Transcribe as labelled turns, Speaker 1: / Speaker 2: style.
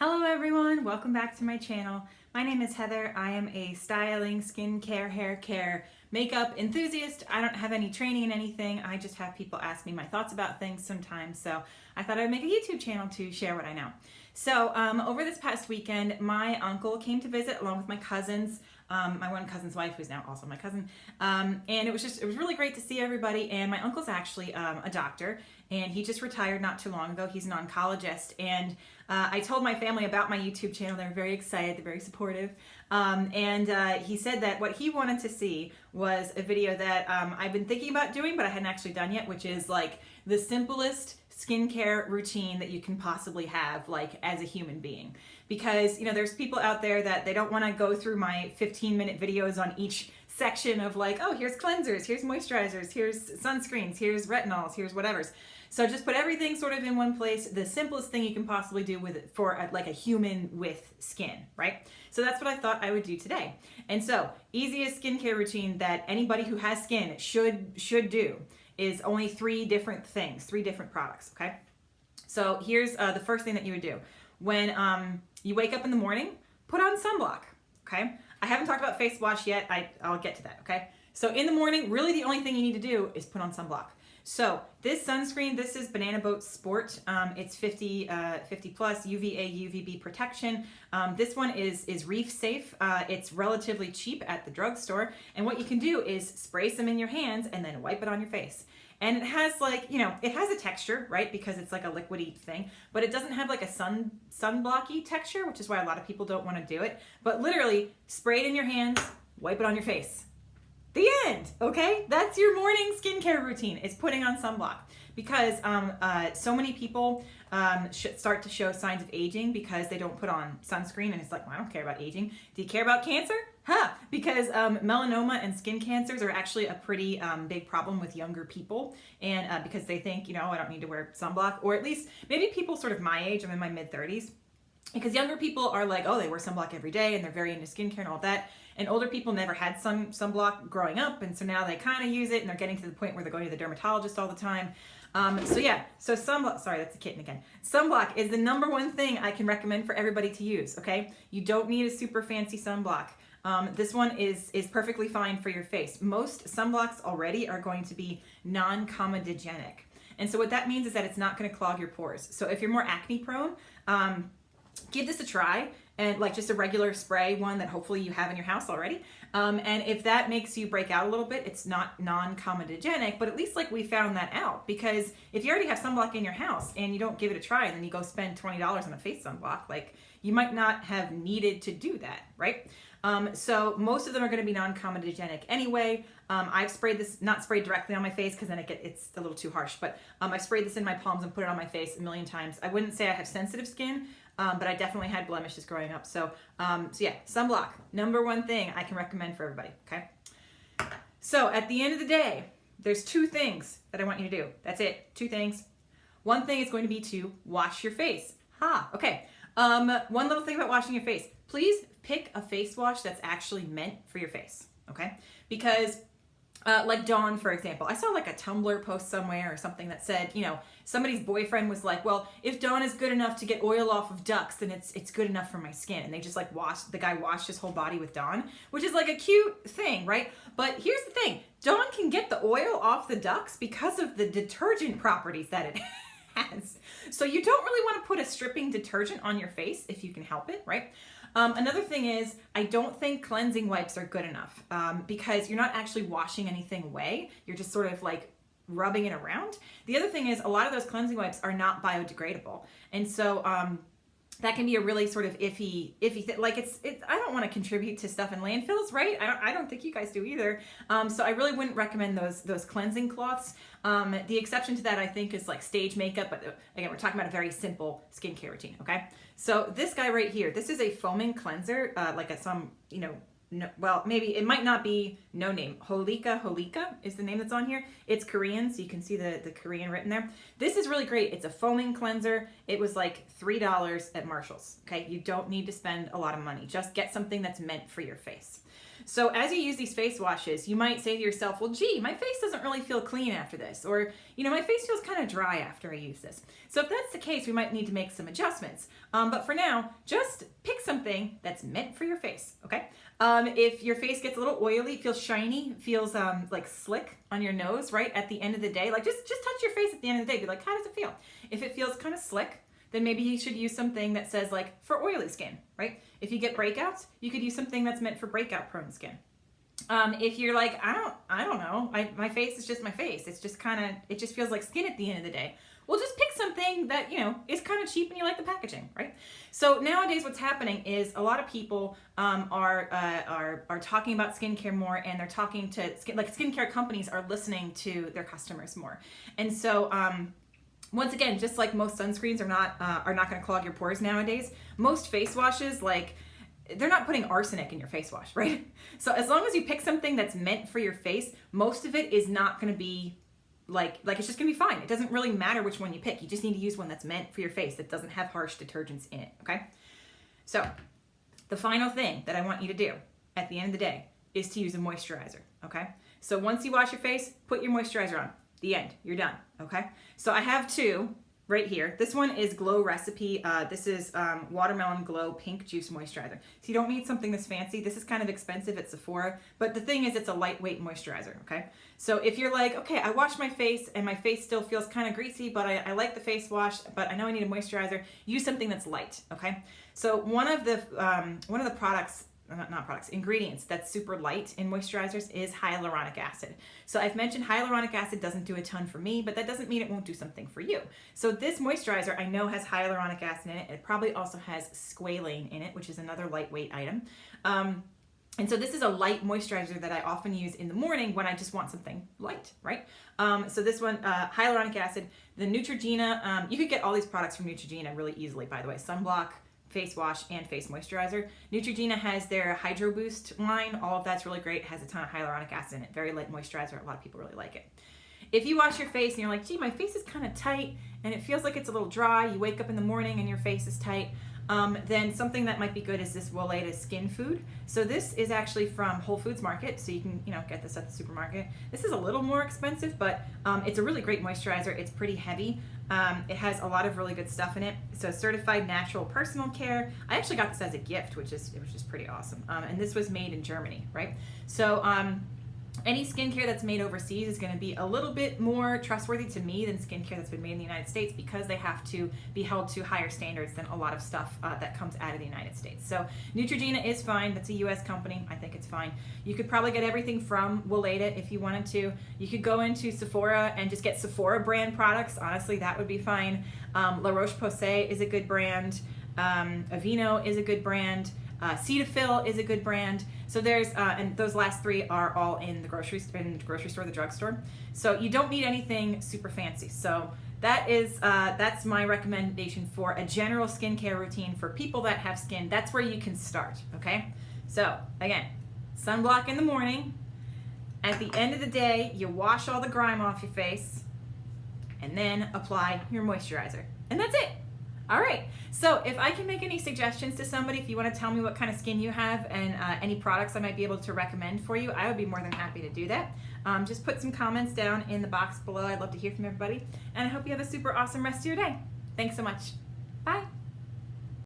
Speaker 1: Hello everyone, welcome back to my channel. My name is Heather. I am a styling, skincare, hair care, makeup enthusiast. I don't have any training in anything. I just have people ask me my thoughts about things sometimes. So I thought I'd make a YouTube channel to share what I know. So over this past weekend, my uncle came to visit along with my cousins. My one cousin's wife, who's now also my cousin. And it was really great to see everybody. And my uncle's actually a doctor, and he just retired not too long ago. He's an oncologist. And I told my family about my YouTube channel. They're very excited, they're very supportive. He said that what he wanted to see was a video that I've been thinking about doing, but I hadn't actually done yet, which is like the simplest skincare routine that you can possibly have, like as a human being. Because, you know, there's people out there that they don't want to go through my 15-minute videos on each section of like, oh, here's cleansers, here's moisturizers, here's sunscreens, here's retinols, here's whatever's. So just put everything sort of in one place, the simplest thing you can possibly do for like a human with skin, right? So that's what I thought I would do today. And so, easiest skincare routine that anybody who has skin should do is only three different products, okay? So here's the first thing that you would do. When you wake up in the morning, put on sunblock, okay? I haven't talked about face wash yet. I'll get to that, okay? So in the morning, really the only thing you need to do is put on sunblock. So this sunscreen, this is Banana Boat Sport. It's 50 plus UVA, UVB protection. This one is reef safe. It's relatively cheap at the drugstore. And what you can do is spray some in your hands and then wipe it on your face. And it has like, you know, it has a texture, right? Because it's like a liquidy thing, but it doesn't have like a sunblocky texture, which is why a lot of people don't want to do it. But literally spray it in your hands, wipe it on your face. The end, okay? That's your morning skincare routine, is putting on sunblock. Because so many people start to show signs of aging because they don't put on sunscreen, and it's like, well, I don't care about aging. Do you care about cancer? Huh, because melanoma and skin cancers are actually a pretty big problem with younger people, and because they think, you know, I don't need to wear sunblock, or at least maybe people sort of my age, I'm in my mid-30s, because younger people are like, oh, they wear sunblock every day and they're very into skincare and all that. And older people never had sunblock growing up, and so now they kind of use it, and they're getting to the point where they're going to the dermatologist all the time. So sunblock, sorry, that's a kitten again. Sunblock is the number one thing I can recommend for everybody to use, okay? You don't need a super fancy sunblock. This one is perfectly fine for your face. Most sunblocks already are going to be non-comedogenic. And so what that means is that it's not going to clog your pores. So if you're more acne prone, give this a try, and like just a regular spray one that hopefully you have in your house already. And if that makes you break out a little bit, it's not non-comedogenic, but at least like we found that out, because if you already have sunblock in your house and you don't give it a try and then you go spend $20 on a face sunblock, like you might not have needed to do that, right? So most of them are going to be non-comedogenic anyway. I've sprayed this, not sprayed directly on my face because then it's a little too harsh, but I've sprayed this in my palms and put it on my face a million times. I wouldn't say I have sensitive skin, but I definitely had blemishes growing up. So yeah, sunblock, number one thing I can recommend for everybody, okay? So at the end of the day, there's two things that I want you to do. That's it, two things. One thing is going to be to wash your face. Okay. One little thing about washing your face. Please pick a face wash that's actually meant for your face, okay? Because like Dawn, for example, I saw like a Tumblr post somewhere or something that said, you know, somebody's boyfriend was like, well, if Dawn is good enough to get oil off of ducks, then it's good enough for my skin. And they just like the guy washed his whole body with Dawn, which is like a cute thing, right? But here's the thing, Dawn can get the oil off the ducks because of the detergent properties that it has. So you don't really want to put a stripping detergent on your face if you can help it, right? Another thing is, I don't think cleansing wipes are good enough because you're not actually washing anything away. You're just sort of like rubbing it around. The other thing is, a lot of those cleansing wipes are not biodegradable. And so that can be a really sort of iffy thing. Like I don't want to contribute to stuff in landfills, right? I don't think you guys do either. So I really wouldn't recommend those cleansing cloths. The exception to that, I think, is like stage makeup. But again, we're talking about a very simple skincare routine, okay? So this guy right here, this is a foaming cleanser, you know, no, well, maybe it might not be no name. Holika is the name that's on here. It's Korean, so you can see the Korean written there. This is really great. It's a foaming cleanser. It was like $3 at Marshall's, okay? You don't need to spend a lot of money. Just get something that's meant for your face. So as you use these face washes, you might say to yourself, well, gee, my face doesn't really feel clean after this, or, my face feels kind of dry after I use this. So if that's the case, we might need to make some adjustments. But for now, just pick something that's meant for your face, okay? If your face gets a little oily, feels shiny, feels like slick on your nose, right? At the end of the day, like just touch your face at the end of the day. Be like, how does it feel? If it feels kind of slick, then maybe you should use something that says like for oily skin, right? If you get breakouts, you could use something that's meant for breakout prone skin. If you're like, I don't know, my face is just my face. It's just it just feels like skin at the end of the day. Well, just pick something that, is kind of cheap and you like the packaging, right? So nowadays what's happening is a lot of people are talking about skincare more, and they're talking to, skincare companies are listening to their customers more. And so, once again, just like most sunscreens are not going to clog your pores nowadays, most face washes, they're not putting arsenic in your face wash, right? So as long as you pick something that's meant for your face, most of it is not going to be it's just going to be fine. It doesn't really matter which one you pick. You just need to use one that's meant for your face, that doesn't have harsh detergents in it, okay? So the final thing that I want you to do at the end of the day is to use a moisturizer, okay? So once you wash your face, put your moisturizer on. The end. You're done, okay? So I have two right here. This one is Glow Recipe. This is Watermelon Glow Pink Juice Moisturizer. So you don't need something this fancy. This is kind of expensive at Sephora, but the thing is it's a lightweight moisturizer, okay? So if you're like, okay, I washed my face and my face still feels kind of greasy, but I like the face wash, but I know I need a moisturizer, use something that's light, okay? So one of the products, ingredients that's super light in moisturizers is hyaluronic acid. So I've mentioned hyaluronic acid doesn't do a ton for me, but that doesn't mean it won't do something for you. So this moisturizer I know has hyaluronic acid in it. It probably also has squalane in it, which is another lightweight item. And so this is a light moisturizer that I often use in the morning when I just want something light, right? So this one, hyaluronic acid, the Neutrogena, you could get all these products from Neutrogena really easily, by the way. Sunblock, face wash, and face moisturizer. Neutrogena has their Hydro Boost line. All of that's really great. It has a ton of hyaluronic acid in it. Very light moisturizer. A lot of people really like it. If you wash your face and you're like, gee, my face is kind of tight and it feels like it's a little dry, you wake up in the morning and your face is tight, then something that might be good is this Weleda Skin Food. So this is actually from Whole Foods Market, so you can get this at the supermarket. This is a little more expensive, but it's a really great moisturizer. It's pretty heavy. It has a lot of really good stuff in it. So certified natural personal care. I actually got this as a gift, which is pretty awesome. And this was made in Germany, right? So any skincare that's made overseas is going to be a little bit more trustworthy to me than skincare that's been made in the United States, because they have to be held to higher standards than a lot of stuff that comes out of the United States. So Neutrogena is fine. That's a US company. I think it's fine. You could probably get everything from Weleda if you wanted to. You could go into Sephora and just get Sephora brand products. Honestly, that would be fine. La Roche-Posay is a good brand. Aveeno is a good brand. Cetaphil is a good brand. So there's, and those last three are all in the grocery store, the drugstore. So you don't need anything super fancy. So that's my recommendation for a general skincare routine for people that have skin. That's where you can start, okay? So again, sunblock in the morning. At the end of the day, you wash all the grime off your face and then apply your moisturizer. And that's it. All right, so if I can make any suggestions to somebody, if you want to tell me what kind of skin you have and any products I might be able to recommend for you, I would be more than happy to do that. Just put some comments down in the box below. I'd love to hear from everybody. And I hope you have a super awesome rest of your day. Thanks so much.